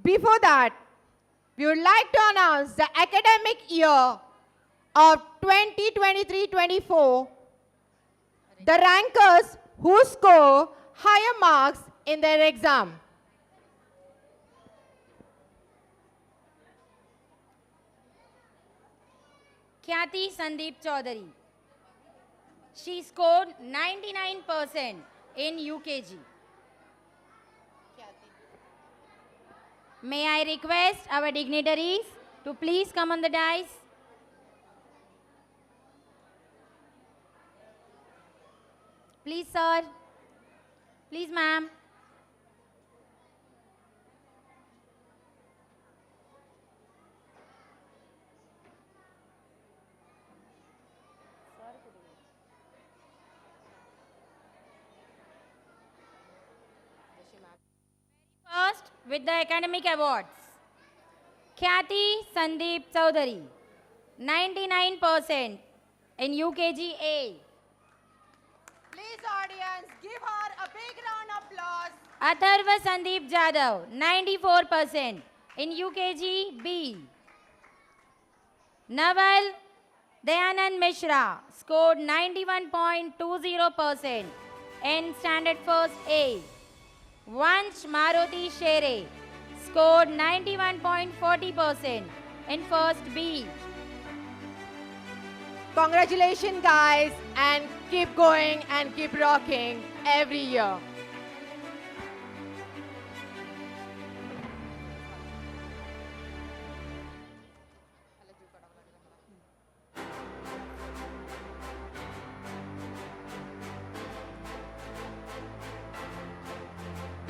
Before that, we would like to announce the academic year of 2023-24, the rankers who score higher marks in their exam. Khyati Sandeep Chaudhary. She scored 99% in UKG. May I request our dignitaries to please come on the dais. Please, sir. Please, ma'am. First, with the academic awards. Khyati Sandeep Chaudhary, 99% in UKG A. Please audience, give her a big round of applause. Atharva Sandeep Jadhav, 94% in UKG B. Naval Dayanand Mishra scored 91.20% in Standard First A. Vansh Maruti Shere scored 91.40% in First B. Congratulations, guys, and keep going and keep rocking every year.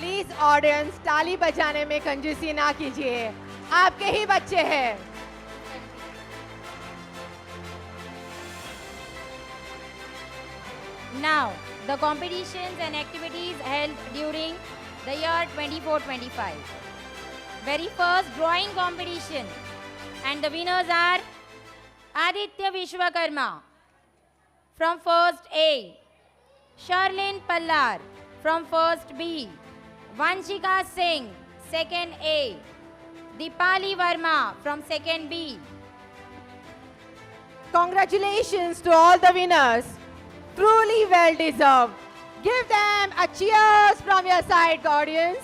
Please audience ताली बजाने में कंजूसी ना कीजिए, आपके ही बच्चे हैं. Now, the competitions and activities held during the year 24-25. Very first drawing competition, and the winners are Aditya Vishwakarma from First A, Sharlin Pallar from First B, Vanshika Singh, Second A, Deepali Verma from Second B. Congratulations to all the winners. Truly well deserved. Give them a cheers from your side, audience.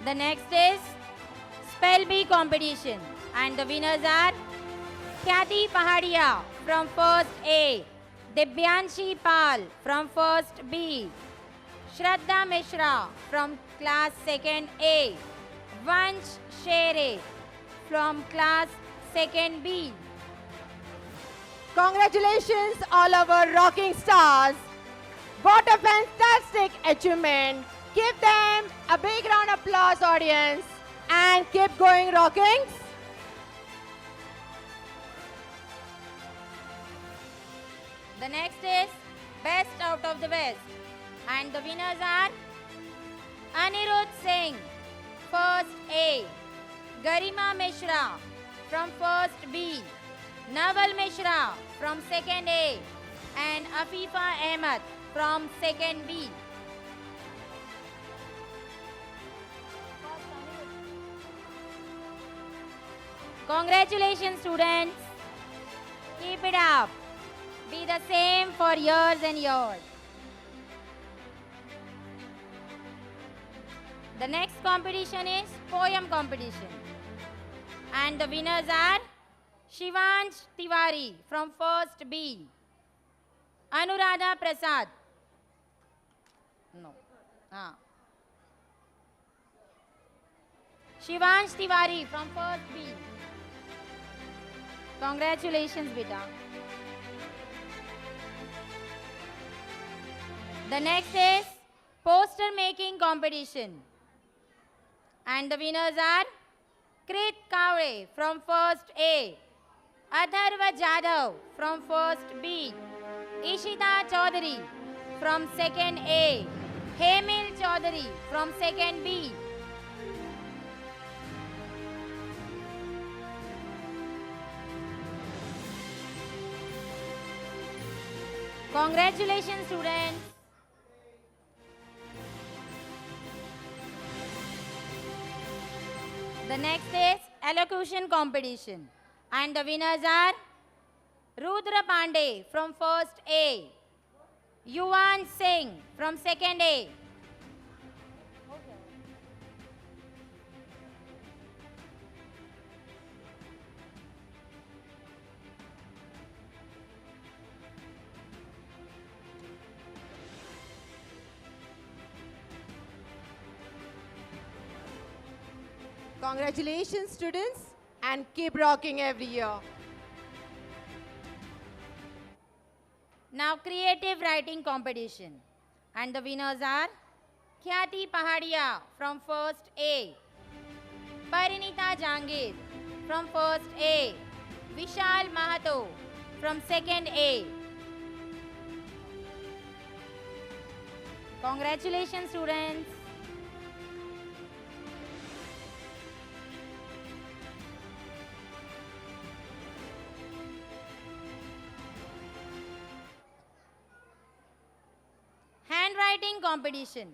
The next is Spell Bee competition, and the winners are Khyati Pahadia from First A, Dibyanshi Pal from First B, Shraddha Mishra from Class Second A, Vansh Shere from Class Second B. Congratulations, all our rocking stars. What a fantastic achievement. Give them a big round of applause, audience, and keep going rocking. The next is Best Out of the West, and the winners are Anirudh Singh, First A, Garima Mishra from First B, Naval Mishra from Second A, and Afifa Ahmed from Second B. Congratulations, students. Keep it up. be the same for years and years. The next competition is poem competition. And the winners are Shivansh Tiwari from 1st B, Anuradha Prasad. No. Shivansh Tiwari from 1st B. Congratulations, beta. The next is poster making competition. And the winners are Krit Kavre from 1st A, Atharva Jadhav from 1st B, Ishita Chaudhary from 2nd A, Hemil Chaudhary from 2nd B. Congratulations, students. The next is elocution competition. And the winners are Rudra Pandey from 1st A, Yuvan Singh from 2nd A. Congratulations, students, and keep rocking every year. Now creative writing competition. And the winners are Khyati Pahadia from 1st A, Parinita Jangir from 1st A, Vishal Mahato from 2nd A. Congratulations, students. Handwriting competition.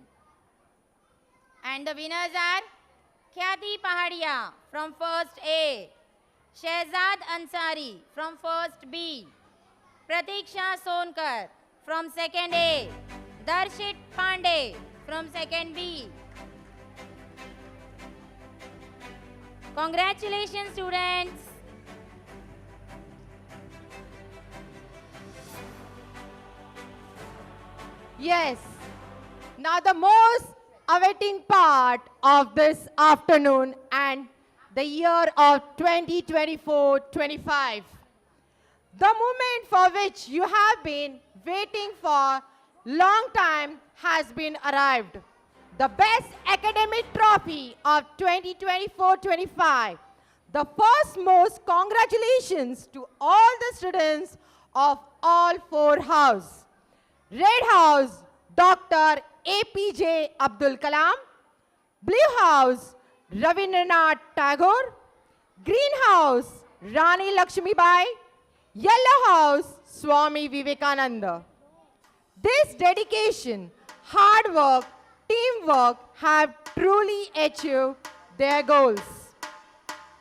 And the winners are Khyati Pahadia from 1st A, Shehzad Ansari from 1st B, Pratiksha Sonkar from 2nd A, Darshit Pandey from 2nd B. Congratulations, students. Yes. Now the most awaiting part of this afternoon and the year of 2024-25. The moment for which you have been waiting for long time has been arrived. The best academic trophy of 2024-25. The first most congratulations to all the students of all four houses. Red House, Dr. APJ Abdul Kalam. Blue House, Ravindranath Tagore. Green House, Rani Lakshmibai. Yellow House, Swami Vivekananda. This dedication, hard work, teamwork have truly achieved their goals.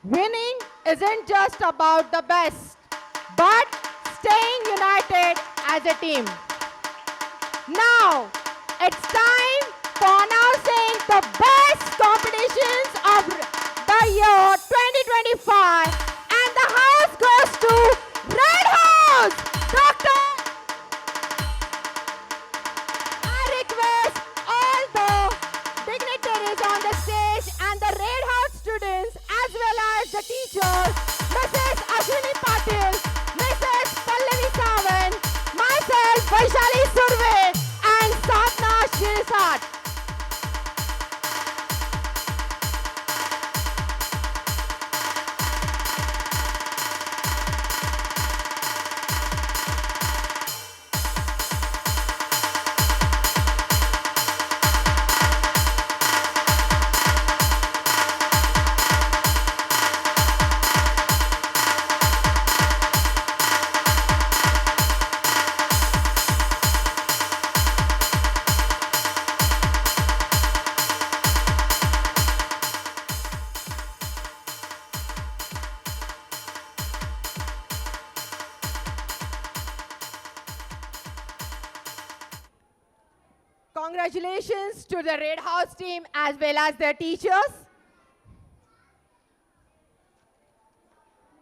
Winning isn't just about the best, but staying united as a team. Now, it's time for announcing the best competitions of the year 2025, and the house goes to Red House. Doctor, I request all the dignitaries on the stage and the Red House students as well as the teachers, Mrs. Ashwini Patil, Mrs. Pallavi Sawant, myself, Vaishali Surve, and Sadhna Shirsat. Congratulations to the Red House team as well as their teachers.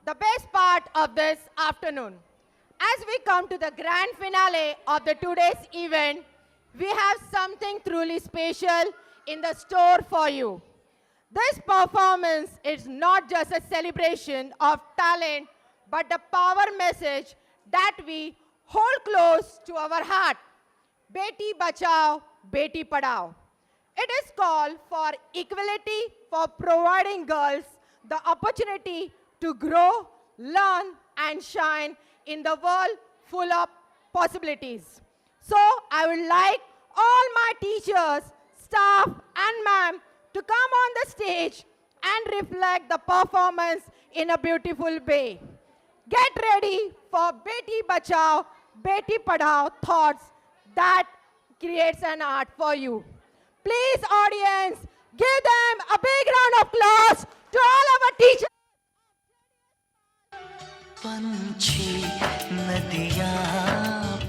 The best part of this afternoon, as we come to the grand finale of the today's event, we have something truly special in the store for you. This performance is not just a celebration of talent, but the power message that we hold close to our heart. Beti Bachao, Beti Padhao. It is called for equality, for providing girls the opportunity to grow, learn, and shine in the world full of possibilities. So I would like all my teachers, staff, and ma'am to come on the stage and reflect the performance in a beautiful way. Get ready for Beti Bachao, Beti Padhao thoughts that creates an art for you. Please, audience, give them a big round of applause to all our teachers. पंछी नदियाँ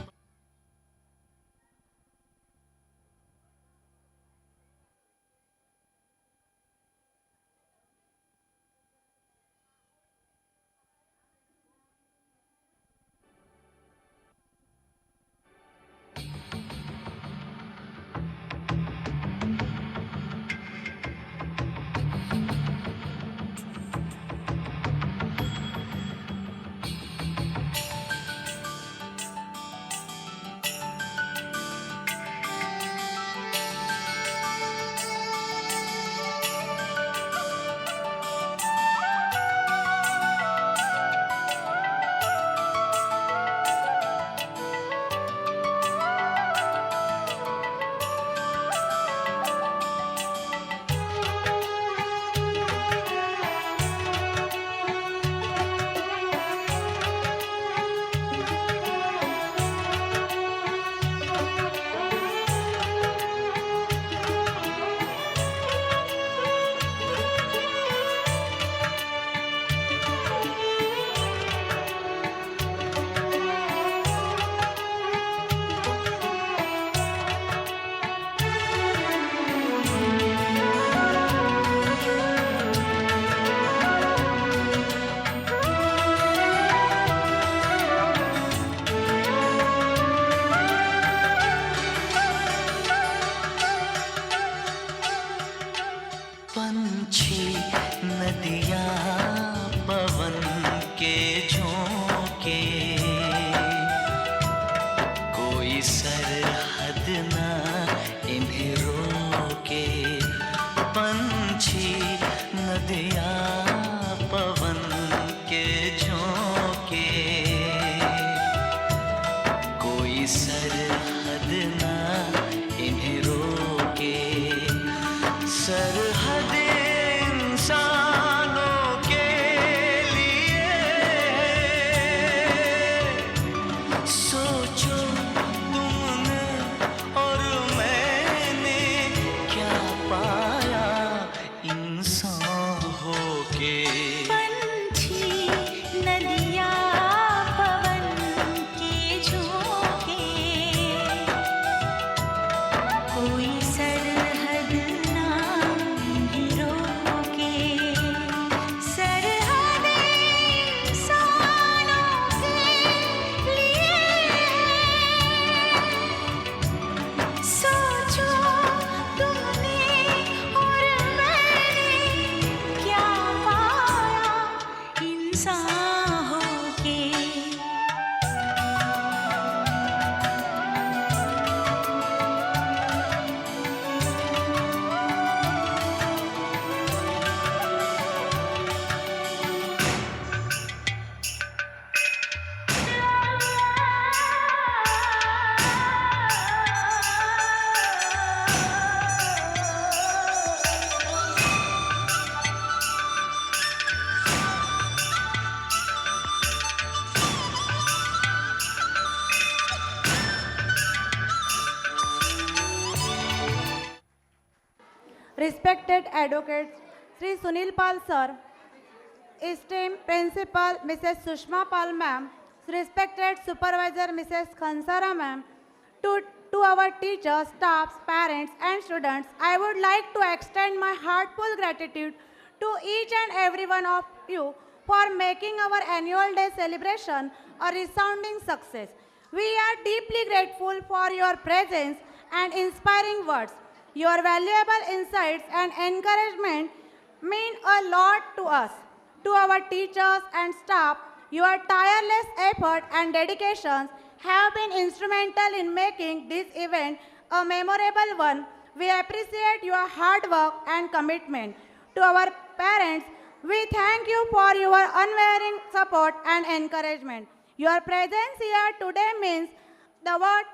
पंछी नदियाँ पवन के झोंके कोई सरहद ना इन्हें रोके पंछी नदियाँ पवन के झोंके कोई सरहद ना इन्हें रोके सरहद इंसानों के लिए सोचो तुमने और मैंने क्या पाया इंसान होके पंछी नदियाँ पवन के झोंके कोई सरहद ना इन्हें रोके सरहद इंसानों के लिए सोचो तुमने और मैंने क्या पाया इंसान होके Respected advocates, Sri Sunil Pal sir, esteemed principal Mrs. Sushma Pal ma'am, respected supervisor Mrs. Khansara ma'am, to To our teachers, staffs, parents, and students, I would like to extend my heartfelt gratitude to each and every one of you for making our annual day celebration a resounding success. We are deeply grateful for your presence and inspiring words. Your valuable insights and encouragement mean a lot to us. To our teachers and staff, your tireless effort and dedications have been instrumental in making this event a memorable one. We appreciate your hard work and commitment. To our parents, we thank you for your unwavering support and encouragement. Your presence here today means the world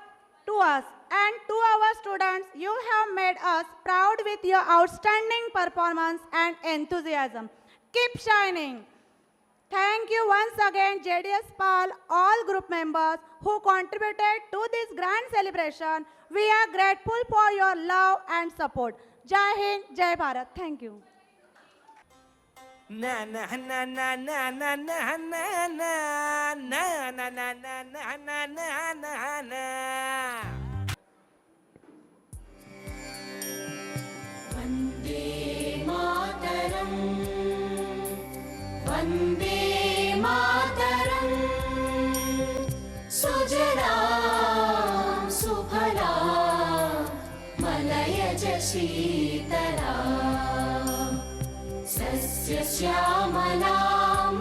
to us, and to our students, you have made us proud with your outstanding performance and enthusiasm. Keep shining. Thank you once again, JDS PAL, all group members who contributed to this grand celebration. We are grateful for your love and support. Jai Hind, Jai Bharat. Thank you. Na na na na na na na na na na na na na na na na. Vande Mataram Vande Mataram सुजलां सुफलां मलयज शीतलां सस्यश्यामलां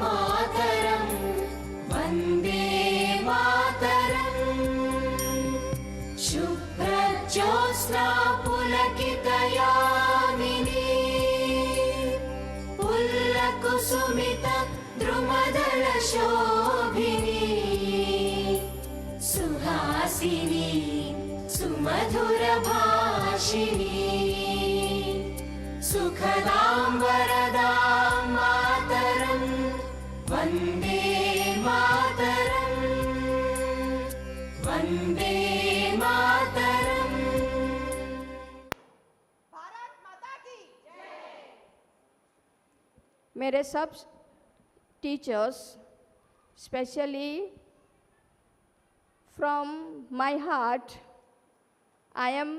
मातरं वन्दे मातरम् शुभ्रज्योत्स्ना पुलकितयामिनी पुल्लकुसुमित द्रुमदलशोभिनी सुहासिनी सुमधुरभाषिणी सुखदां वरदां मातरं वन्दे मातरम् वन्दे मातरम् मेरे सब teachers specially from my heart I am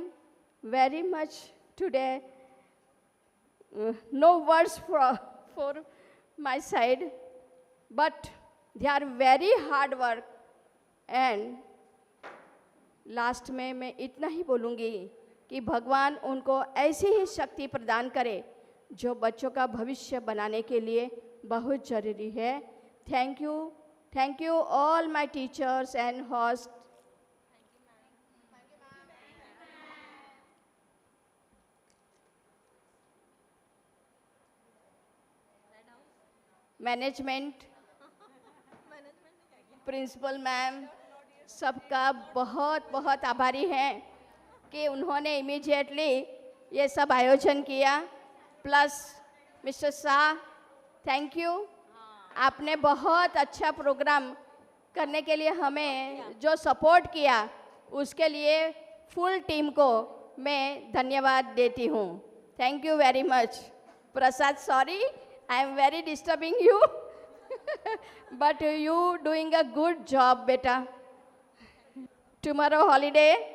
very much today no words for my side, but they are very hard work. And last में मैं इतना ही बोलूँगी कि भगवान उनको ऐसी ही शक्ति प्रदान करे जो बच्चों का भविष्य बनाने के लिए बहुत ज़रूरी है. Thank you all my teachers and host. Management, principal ma'am, सबका बहुत बहुत आभारी हैं कि उन्होंने इमीडिएटली ये सब आयोजन किया. Plus mister Shah, thank you. आपने बहुत अच्छा प्रोग्राम करने के लिए हमें जो सपोर्ट किया उसके लिए फुल टीम को मैं धन्यवाद देती हूँ. Thank you very much. Prasad, sorry I am very disturbing you, but you doing a good job, beta. Tomorrow holiday,